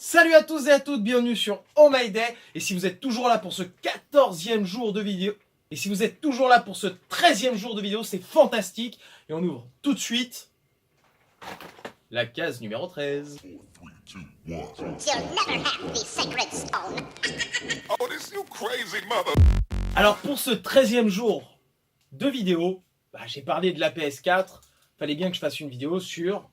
Salut à tous et à toutes, bienvenue sur Oh My Day. Et si vous êtes toujours là pour ce 14e jour de vidéo, et si vous êtes toujours là pour ce 13e jour de vidéo, c'est fantastique. Et on ouvre tout de suite la case numéro 13. You'll never have the sacred stone. Oh, this you crazy mother. Alors pour ce 13e jour de vidéo, j'ai parlé de la PS4. Fallait bien que je fasse une vidéo sur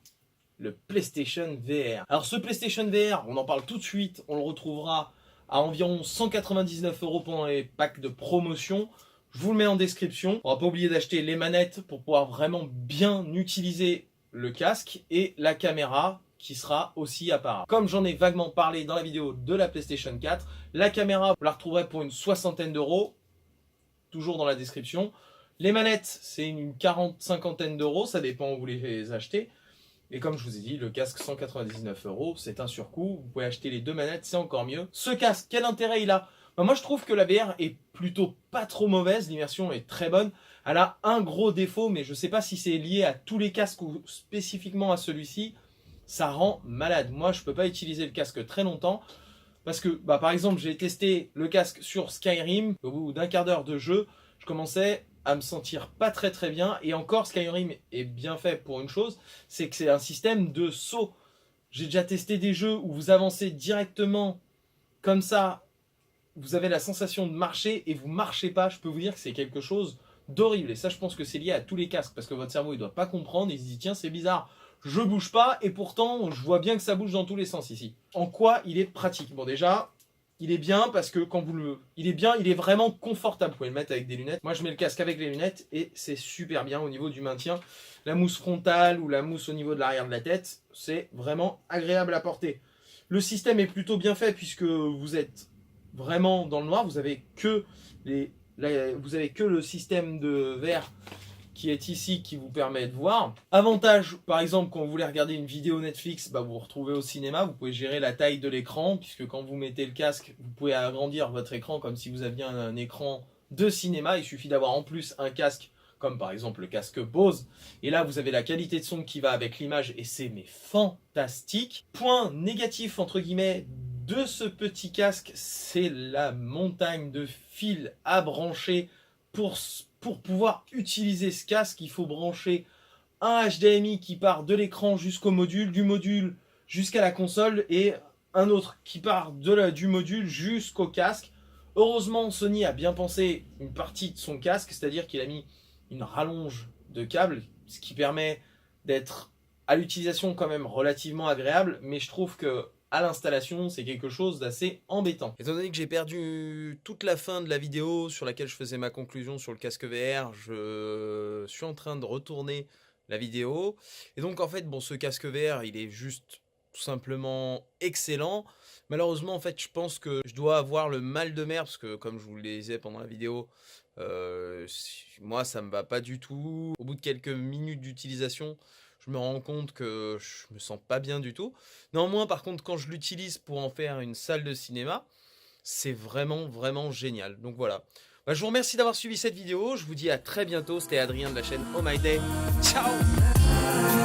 le PlayStation VR. Alors ce PlayStation VR, on en parle tout de suite, on le retrouvera à environ 199 € pendant les packs de promotion. Je vous le mets en description. On va pas oublier d'acheter les manettes pour pouvoir vraiment bien utiliser le casque et la caméra qui sera aussi apparente. Comme j'en ai vaguement parlé dans la vidéo de la PlayStation 4, la caméra, vous la retrouverez pour une soixantaine d'euros, toujours dans la description. Les manettes, c'est une cinquantaine d'euros, ça dépend où vous les achetez. Et comme je vous ai dit, le casque 199 €, c'est un surcoût. Vous pouvez acheter les deux manettes, c'est encore mieux. Ce casque, quel intérêt il a? Moi je trouve que la VR est plutôt pas trop mauvaise, l'immersion est très bonne. Elle a un gros défaut, mais je sais pas si c'est lié à tous les casques ou spécifiquement à celui-ci. Ça rend malade. Moi je peux pas utiliser le casque très longtemps. Parce que par exemple j'ai testé le casque sur Skyrim. Au bout d'un quart d'heure de jeu, je commençais à me sentir pas très bien. Et encore, Skyrim est bien fait pour une chose, c'est que c'est un système de saut. J'ai déjà testé des jeux où vous avancez directement comme ça, vous avez la sensation de marcher et vous marchez pas. Je peux vous dire que c'est quelque chose d'horrible. Et ça, je pense que c'est lié à tous les casques, parce que votre cerveau il doit pas comprendre. Il se dit tiens, c'est bizarre, je bouge pas, et pourtant je vois bien que ça bouge dans tous les sens ici. En quoi il est pratique? Bon, déjà, il est bien parce que quand vous le... Il est vraiment confortable. Vous pouvez le mettre avec des lunettes. Moi, je mets le casque avec les lunettes et c'est super bien au niveau du maintien. La mousse frontale ou la mousse au niveau de l'arrière de la tête, c'est vraiment agréable à porter. Le système est plutôt bien fait puisque vous êtes vraiment dans le noir. Vous avez que le système de verre qui est ici, qui vous permet de voir. Avantage, par exemple, quand vous voulez regarder une vidéo Netflix, vous vous retrouvez au cinéma, vous pouvez gérer la taille de l'écran, puisque quand vous mettez le casque, vous pouvez agrandir votre écran comme si vous aviez un écran de cinéma. Il suffit d'avoir en plus un casque, comme par exemple le casque Bose, et là vous avez la qualité de son qui va avec l'image, et c'est fantastique. Point négatif, entre guillemets, de ce petit casque, c'est la montagne de fils à brancher. Pour pouvoir utiliser ce casque, il faut brancher un HDMI qui part de l'écran jusqu'au module, du module jusqu'à la console, et un autre qui part du module jusqu'au casque. Heureusement, Sony a bien pensé une partie de son casque, c'est-à-dire qu'il a mis une rallonge de câble, ce qui permet d'être à l'utilisation quand même relativement agréable, mais je trouve que à l'installation, c'est quelque chose d'assez embêtant. Étant donné que j'ai perdu toute la fin de la vidéo sur laquelle je faisais ma conclusion sur le casque VR, je suis en train de retourner la vidéo. Et donc en fait, ce casque VR, il est juste tout simplement excellent. Malheureusement, en fait, je pense que je dois avoir le mal de mer, parce que comme je vous le disais pendant la vidéo, moi, ça me va pas du tout. Au bout de quelques minutes d'utilisation, je me rends compte que je me sens pas bien du tout. Néanmoins, par contre, quand je l'utilise pour en faire une salle de cinéma, c'est vraiment génial. Donc voilà. Je vous remercie d'avoir suivi cette vidéo. Je vous dis à très bientôt. C'était Adrien de la chaîne Oh My Day. Ciao!